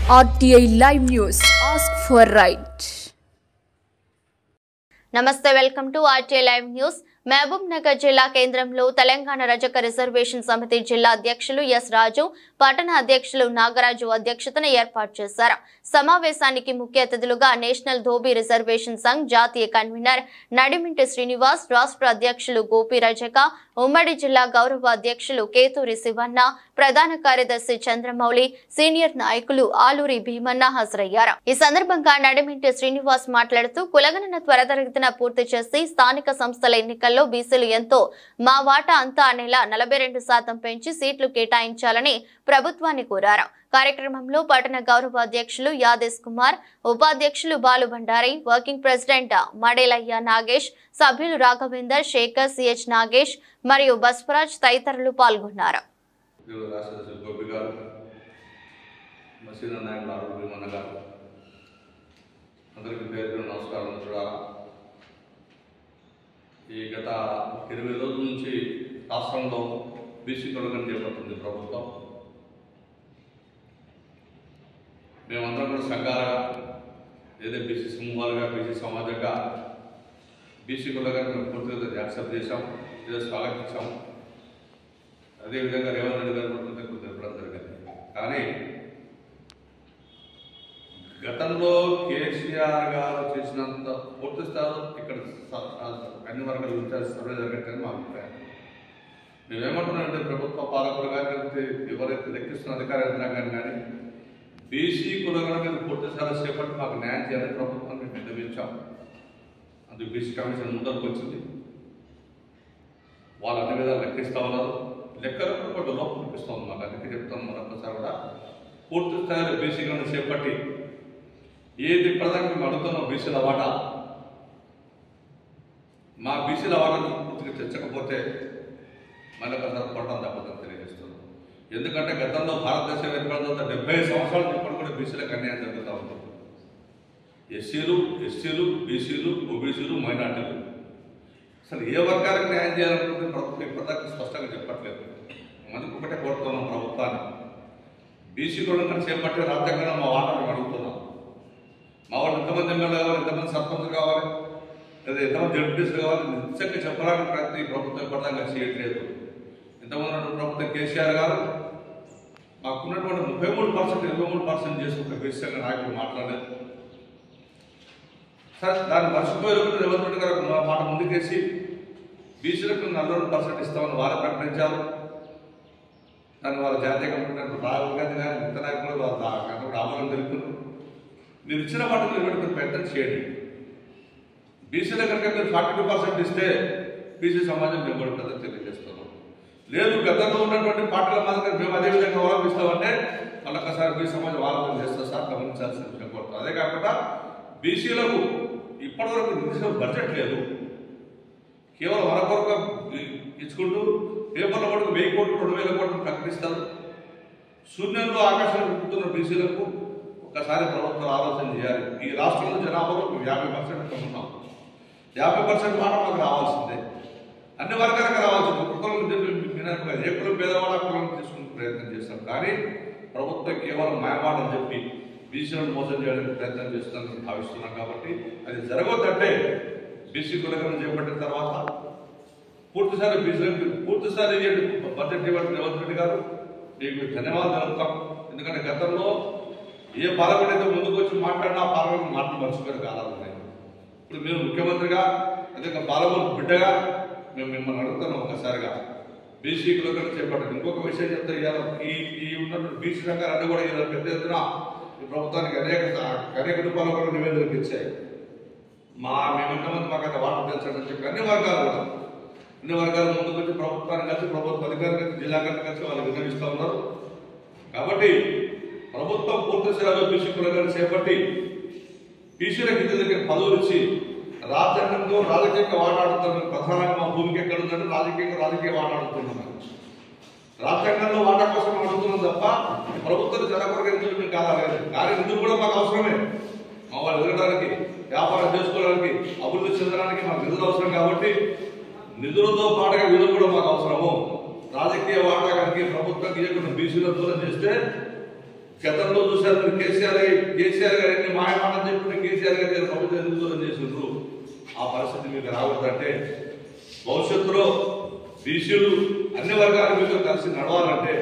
RTI Live News. Ask for right. నమస్తే, welcome to RTI Live News. Mahabubnagar జిల్లా కేంద్రంలో తెలంగాణ రజక రిజర్వేషన్ సమితి జిల్లా అధ్యక్షులు ఎస్ రాజు, పట్టణ అధ్యక్షులు నాగరాజు అధ్యక్షతన ఏర్పాటు చేశారు. సమావేశానికి ముఖ్య అతిథులుగా నేషనల్ ధోబీ రిజర్వేషన్ సంఘ్ జాతీయ కన్వీనర్ నడిమింటి శ్రీనివాస్, రాష్ట్ర అధ్యక్షులు గోపి రజక, ఉమ్మడి జిల్లా గౌరవ అధ్యక్షులు కేతూరి శివన్న, ప్రధాన కార్యదర్శి చంద్రమౌళి, సీనియర్ నాయకులు ఆలూరి భీమన్న హాజరయ్యారు. ఈ సందర్భంగా నడిమింటి శ్రీనివాస్ మాట్లాడుతూ కులగణన త్వరితగతిన పూర్తి చేసి స్థానిక సంస్థల ఎన్నికల్లో బీసీలు ఎంతో మా వాటా అంతా అనేలా 42% పెంచి సీట్లు కేటాయించాలని ప్రభుత్వాన్ని కోరారు. కార్యక్రమంలో పట్టణ గౌరవ అధ్యక్షులు యాదేశ్ కుమార్, ఉపాధ్యక్షులు బాలు భండారి, వర్కింగ్ ప్రెసిడెంట్ మడేలయ్య నాగేష్, సభ్యులు రాఘవేందర్, శేఖర్, సిహెచ్ నాగేష్ మరియు బస్వరాజ్ తదితరులు పాల్గొన్నారు. ఈ గత 20 రోజుల నుంచి రాష్ట్రంలో బీసీ కులగణన చేపడుతుంది ప్రభుత్వం. మేమందరం కూడా సంఘాలుగా, లేదా బీసీ సమూహాలుగా, బీసీ సమాజంగా బీసీ కులగణన పూర్తిగా యాక్సెప్ట్ చేశాం, లేదా స్వాగతించాం. అదేవిధంగా రేవంత్ రెడ్డి గారు కూడా తెలపడం జరిగింది. కానీ గతంలో కేసీఆర్ గారు చేసినంత పూర్తి స్థాయిలో ఇక్కడ అన్ని వర్గాల గురించి సర్వే జరగట్లేదు మా అభిప్రాయం. మేమేమంటున్నామంటే ప్రభుత్వ పాలకులు కానీ ఎవరైతే లెక్కిస్తున్న అధికార యంత్రాంగాన్ని కానీ బీసీ కులగణన పూర్తి స్థాయిలో చేపట్టి మాకు న్యాయం చేయాలని ప్రభుత్వం మేము విన్నవించాం. అందుకు బీసీ కమిషన్ ముందరకు వచ్చింది. వాళ్ళు అన్ని విధాలు లెక్కిస్తూ ఉన్నారు. లెక్కలకు కొంత లోపం చూపిస్తుంది. మాకు అందుకే చెప్తాం మరొకసారి కూడా పూర్తి స్థాయిలో బీసీ గణన చేపట్టి ఏది ప్రధానంగా మేము అడుగుతున్నాం బీసీల వాటా, మా బీసీల వాటాను పూర్తిగా తెచ్చకపోతే మళ్ళీ ఒకసారి కొట్టడం తప్పదని తెలియజేస్తున్నాం. ఎందుకంటే గతంలో భారతదేశం ఏర్పడిన 70 సంవత్సరాల ఇప్పుడు కూడా బీసీలకు అన్యాయం జరుగుతూ ఉంటుంది. ఎస్సీలు, బీసీలు, ఓబీసీలు, మైనార్టీలు అసలు ఏ వర్గాలకు న్యాయం చేయాలనుకుంటే ప్రభుత్వం ఇప్పటిదాకా స్పష్టంగా చెప్పట్లేదు. మనకు ఒకటే కోరుతున్నాం ప్రభుత్వాన్ని, బీసీ కులగణన చేపట్టి రాజ్యాంగంలో మా వాటాను అడుగుతున్నాం. మా వాళ్ళు ఎంతమంది ఎమ్మెల్యే కావాలి, ఎంతమంది సర్పంచ్ కావాలి, లేదా ఎంతమంది జడ్పీటీసీలు కావాలి నిశ్చయంగా చెప్పడానికి ప్రతి ప్రభుత్వం ఇప్పటిదాకా చేయట్లేదు. ఎంతమంది ప్రభుత్వం కేసీఆర్ గారు మాకున్నటువంటి 33%, 23% చేసి ఒక బీసీగా నాయకులు మాట్లాడలేదు. సార్ దాన్ని మర్చిపోయి రేవంత్ రెడ్డి గారు మాట ముందుకేసి బీసీలకు 42% ఇస్తామని వారు ప్రకటించారు. దాన్ని వాళ్ళ జాతీయ కమిటీ రాహుల్ గాంధీ కానీ మిగతా నాయకులు వాళ్ళు రావాలని తెలుపుతున్నారు. మీరు ఇచ్చిన వాటిని నిలబెట్టుకునే ప్రయత్నం చేయండి. బీసీల కనుక మీరు 42% ఇస్తే బీసీ సమాజం నిలబడుతుందని తెలియజేస్తున్నాం. లేదు గతంలో ఉన్నటువంటి పార్టీల మాదిరిగా మేము అదేవిధంగా అవలంబిస్తామంటే మళ్ళొకసారి బీసీ సమాజం ఆలోచన చేస్తారు సార్, గమనించాల్సిన విషయం కోరుతాం. అదే కాకుండా బీసీలకు ఇప్పటివరకు నిర్దిష్ట బడ్జెట్ లేదు. కేవలం వరకొరక ఇచ్చుకుంటూ పేపర్ల వరకు 1000 కోట్లు 2000 కోట్లు ప్రకటిస్తారు. శూన్యంలో ఆకాశాలు పెట్టుతున్న బీసీలకు ఒకసారి ప్రభుత్వం ఆలోచన చేయాలి. ఈ రాష్ట్రంలో జనాభాలో 50% ఉన్నాం. 50% మాట మాకు రావాల్సిందే. అన్ని వర్గాలకు రావాల్సింది. ఒక కులం ఏ కులం పేదవాళ్ళ కులం తీసుకునే ప్రయత్నం చేస్తాం. కానీ ప్రభుత్వం కేవలం మాయమాటలు చెప్పి బీసీలను మోసం చేయడానికి ప్రయత్నం చేస్తుందని భావిస్తున్నాం. కాబట్టి అది జరగొద్దంటే బీసీ కులగణన చేపట్టిన తర్వాత పూర్తిసారి బీసీలకు పూర్తిసారి బడ్జెట్ ఇవ్వండి రేవంత్ రెడ్డి గారు, మీకు ధన్యవాదాలు తెలుపుతాం. ఎందుకంటే గతంలో ఏ పాలకుడు అయితే ముందుకు వచ్చి మాట్లాడినా ఆ పాలకుడు మాటలు మర్చిపోయిన కాలాలు ఉన్నాయి. ఇప్పుడు మీరు ముఖ్యమంత్రిగా, అదే పాలకుడు బిడ్డగా మేము మిమ్మల్ని అడుగుతున్నాం ఒకసారిగా బీసీ కులగణన చేపట్టండి. ఇంకొక విషయం చెప్తే ఈ ఉన్నటువంటి బీసీ రంగాలన్నీ కూడా ఇలా పెద్ద ఎత్తున ఈ ప్రభుత్వానికి అనేక రూపాయలు కూడా నివేదికలు ఇచ్చాయి. మేమెంతమంది మాకైతే వాటా తెలుసని చెప్పి అన్ని వర్గాలు ముందుకు వచ్చి ప్రభుత్వాన్ని కలిసి ప్రభుత్వ అధికారులు కలిసి జిల్లా కలిసి వాళ్ళు విన్నవిస్తూ ఉన్నారు. కాబట్టి ప్రభుత్వం పూర్తి స్థాయిలో బీసీ కులగణన చేపట్టి బీసీలకు ఇంటి దగ్గర పదవులు ఇచ్చి రాజ్యాంగంతో రాజకీయంగా వాటాడుతున్నారు. ప్రధానంగా మా భూమికి ఎక్కడ ఉందంటే రాజకీయ వాటాడుతున్నాం. రాజ్యాంగంలో వాటా కోసం అడుగుతున్నాం తప్ప ప్రభుత్వం జనకొరకు ఎందుకు మేము కాలేదు. కానీ నిధులు కూడా మాకు అవసరమే. మా వాళ్ళు ఎదగడానికి, వ్యాపారం చేసుకోవడానికి, అభివృద్ధి చెందడానికి మాకు నిధులు అవసరం. కాబట్టి నిధులతో పాటుగా విధులు కూడా మాకు అవసరము. రాజకీయ వాటానికి ప్రభుత్వం ఇవ్వకుండా బీసీలో దూరం చేస్తే గతంలో చూశారు మీరు కేసీఆర్ గారు ఎన్ని మాయమాటలు చెప్పిన కేసీఆర్ గారు ప్రభుత్వం ఎందుకు దూరం చేసిండ్రు. ఆ పరిస్థితి మీకు రావద్దంటే భవిష్యత్తులో బీసీలు అన్ని వర్గాల మీతో కలిసి నడవాలంటే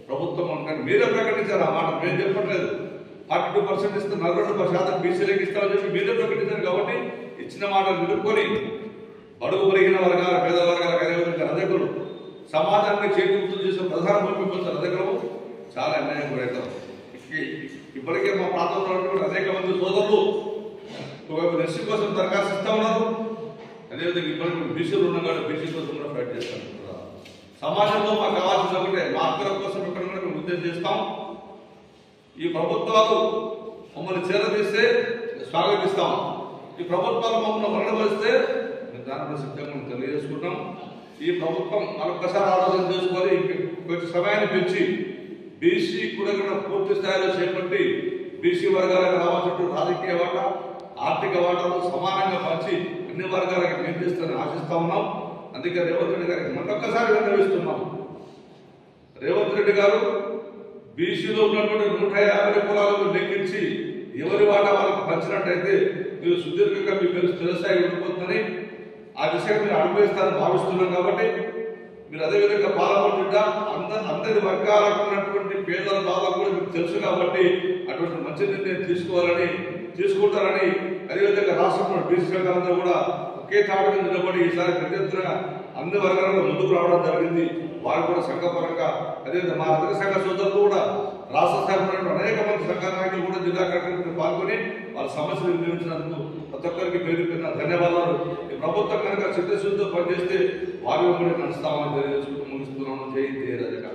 ప్రభుత్వం అనుకోండి మీరే ప్రకటించారు. ఆ మాట మేము చెప్పట్లేదు. 42% ఇస్తే 42% బీసీలకు ఇస్తామని చెప్పి మీరే ప్రకటించారు. కాబట్టి ఇచ్చిన మాటలు నిలుపుకొని బడుగు పెరిగిన వర్గాల పేద వర్గాల అదేవిధంగా రజకులు సమాజానికి చేకూర్పులు చేసిన ప్రధాన భూమి రజకులు చాలా అన్యాయం గురవుతాం. ఇప్పటికే మా ప్రాంతంలో ఉన్నటువంటి అనేక మంది సోదరులు ఒకవైపు ఎస్సీ కోసం దరఖాస్తు ఇస్తా ఉన్నారు. అదేవిధంగా ఇప్పటికి బీసీలు ఉన్నాం కాబట్టి బీసీ కోసం కూడా ఫైట్ చేస్తాం. సమాజంలో మాకు కావాల్సిన ఒకటే మా హక్కుల కోసం ఇక్కడ కూడా మేము ఉద్దేశం చేస్తాం. ఈ ప్రభుత్వాలు మమ్మల్ని చేరదీస్తే స్వాగతిస్తాం. ఈ ప్రభుత్వాలు మమ్మల్ని మరణపరిస్తే మేము దానిపై సిద్ధంగా తెలియజేసుకుంటాం. ఈ ప్రభుత్వం మరొకసారి ఆలోచన చేసుకొని కొంచెం సమయాన్ని పెంచి బీసీ కూడా పూర్తి స్థాయిలో చేపట్టి బీసీ వర్గాలకు రావాల్సిన రాజకీయ వాటా ఆర్థిక వాటాలు సమానంగా పంచి అన్ని వర్గాలకు నిర్ణయిస్తారని ఆశిస్తా ఉన్నాం. అందుకే రేవంత్ రెడ్డి గారికి మరొకసారి విన్నవిస్తున్నాం. రేవంత్ రెడ్డి గారు బీసీలో ఉన్నటువంటి 150 కులాలను లెక్కించి ఎవరి వాటా వాళ్ళకి పంచినట్టయితే మీరు సుదీర్ఘంగా మీ పేరు స్థిరస్థాయి ఉండిపోతుందని ఆ దిశగా మీరు అడుగువేస్తారని భావిస్తున్నాం. కాబట్టి మీరు అదేవిధంగా పాల్గొంటుంట అందరి వర్గాలకు ఉన్నటువంటి పేదల బాధ కూడా మీకు తెలుసు. కాబట్టి అటువంటి మంచి నిర్ణయం తీసుకుంటారని అదేవిధంగా రాష్ట్రంలో బీసీ సంఘాలందరూ కూడా ఒకే తాటి మీద నిలబడి ఈసారి పెద్ద ఎత్తున అన్ని వర్గాలలో ముందుకు రావడం జరిగింది. వారు కూడా సంఘపరంగా అదేవిధంగా మా రజక సంఘ సోదరులు కూడా రాష్ట్ర స్థాయిలో అనేక మంది సంఘ నాయకులు కూడా జిల్లా కలెక్టర్ పాల్గొని వాళ్ళ సమస్యలు నిర్వహించినందుకు ప్రతి ఒక్కరికి పేరు పేరున ధన్యవాదాలు. ఈ ప్రభుత్వం కనుక చిత్తశుద్ధితో పనిచేస్తే వారి వెంబడి నడుస్తామని తెలియజేసుకుంటూ ముగిస్తున్నాము. జై రజక.